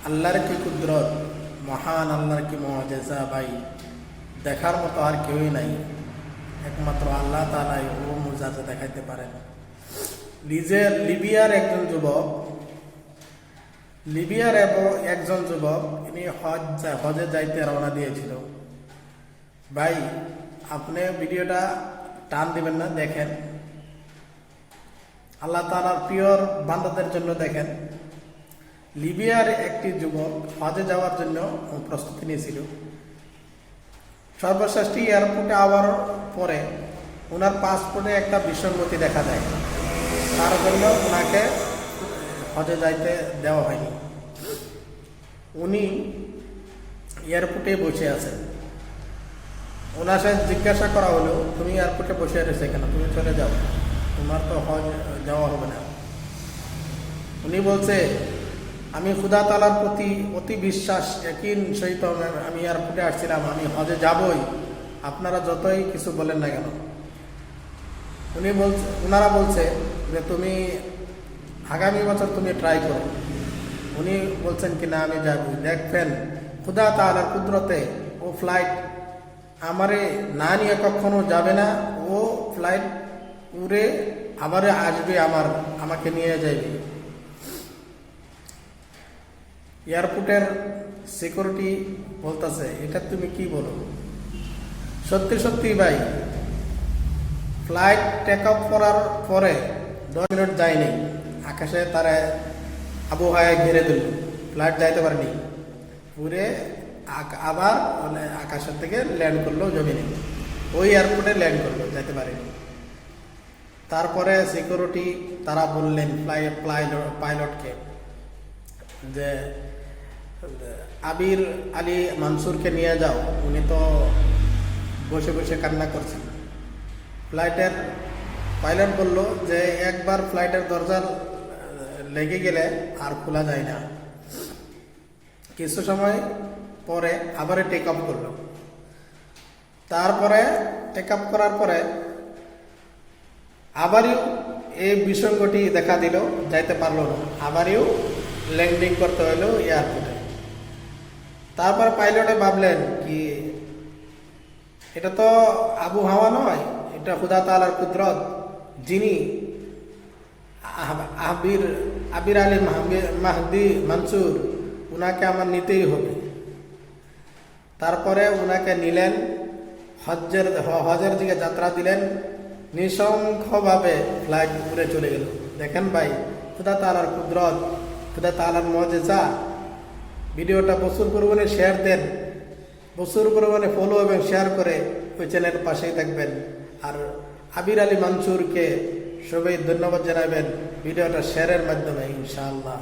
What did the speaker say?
আল্লাহর কি কুদরত, মহান আল্লাহর কি মুআজিজা ভাই, দেখার মতো আর কেউই নাই, একমাত্র আল্লাহ তাআলাই ও মুআজিজা দেখাইতে পারেন। লিবিয়ার একজন যুবক ইনি হজে যাইতে রওনা দিয়েছিল। ভাই, আপনি ভিডিওটা টান দিবেন না, দেখেন, আল্লাহ তাআলার প্রিয় বান্দাদের জন্য দেখেন। লিবিয়ার একটি যুবক হজে যাওয়ার জন্য প্রস্তুতি নিয়েছিল। সর্বশেষ এয়ারপোর্টে আবার পরে ওনার পাসপোর্টে একটা বিসঙ্গতি দেখা যায়, তার জন্য ওনাকে হজে যাইতে দেওয়া হয়নি। উনি এয়ারপোর্টে বসে আছেন। ওনার সাথে জিজ্ঞাসা করা হলো, তুমি এয়ারপোর্টে বসে রয়েছে কেন, তুমি চলে যাও, তোমার তো হজ যাওয়া হবে না। উনি বলছে, আমি খুদা তাআলার প্রতি অতি বিশ্বাস ইয়াকিন সহিত আমি এয়ারপোর্টে আসছিলাম, আমি হজে যাবই, আপনারা যতই কিছু বলেন না কেন। ওনারা বলছে যে তুমি আগামী বছর তুমি ট্রাই করো। উনি বলছেন কি না আমি যাবই। দেখবেন খুদা তাআলার কুদরতে ও ফ্লাইট আমারে না নিয়ে কখনো যাবে না, ও ফ্লাইট উড়ে আবার আসবে, আমাকে নিয়ে যাবে। এয়ারপোর্টের সিকিউরিটি বলতেছে, এটা তুমি কি বলো? সত্যি সত্যি ভাই, ফ্লাইট টেক অফ করার পরে 10 মিনিট যায়নি, আকাশে তারা আবহাওয়ায় ঘিরে দিল, ফ্লাইট যাইতে পারেনি, উড়ে আবার আকাশের থেকে ল্যান্ড করলো জমিনে, ওই এয়ারপোর্টে ল্যান্ড করলো, যাইতে পারেনি। তারপরে সিকিউরিটি তারা বললেন পাইলটকে যে আবির আলী মানসুরকে নিয়ে যাও, উনি তো বসে বসে কান্না করছেন। ফ্লাইটের পাইলট বলল যে একবার ফ্লাইটের দরজা লেগে গেলে আর খোলা যায় না। কিছু সময় পরে আবার টেক অফ করলো। তারপরে টেক অফ করার পরে আবারও এই বিসঙ্গতি দেখা দিল, যাইতে পারলো না, আবারও ল্যান্ডিং করতে হলো এয়ারপোর্টে। তারপর পাইলটে ভাবলেন কি এটা তো আবহাওয়া নয়, এটা খুদা তাআলার কুদরত, যিনি আবির আলী মাহদি মানসুর, উনাকে আমার নিতেই হবে। তারপরে উনাকে নিলেন, হজের দিকে যাত্রা দিলেন, নিঃসংখ্যভাবে ফ্লাইট উড়ে চলে গেল। দেখেন ভাই, খুদা তাআলার কুদরত, খুদা তাআলার মুআজিজা। ভিডিওটা প্রচুর পরিমাণে শেয়ার দেন, প্রচুর পরিমাণে ফলো এবং শেয়ার করে ওই চ্যানেলের পাশেই থাকবেন। আর আবির আলী মানসুরকে সবাই ধন্যবাদ জানাবেন ভিডিওটা শেয়ারের মাধ্যমে, ইনশাআল্লাহ।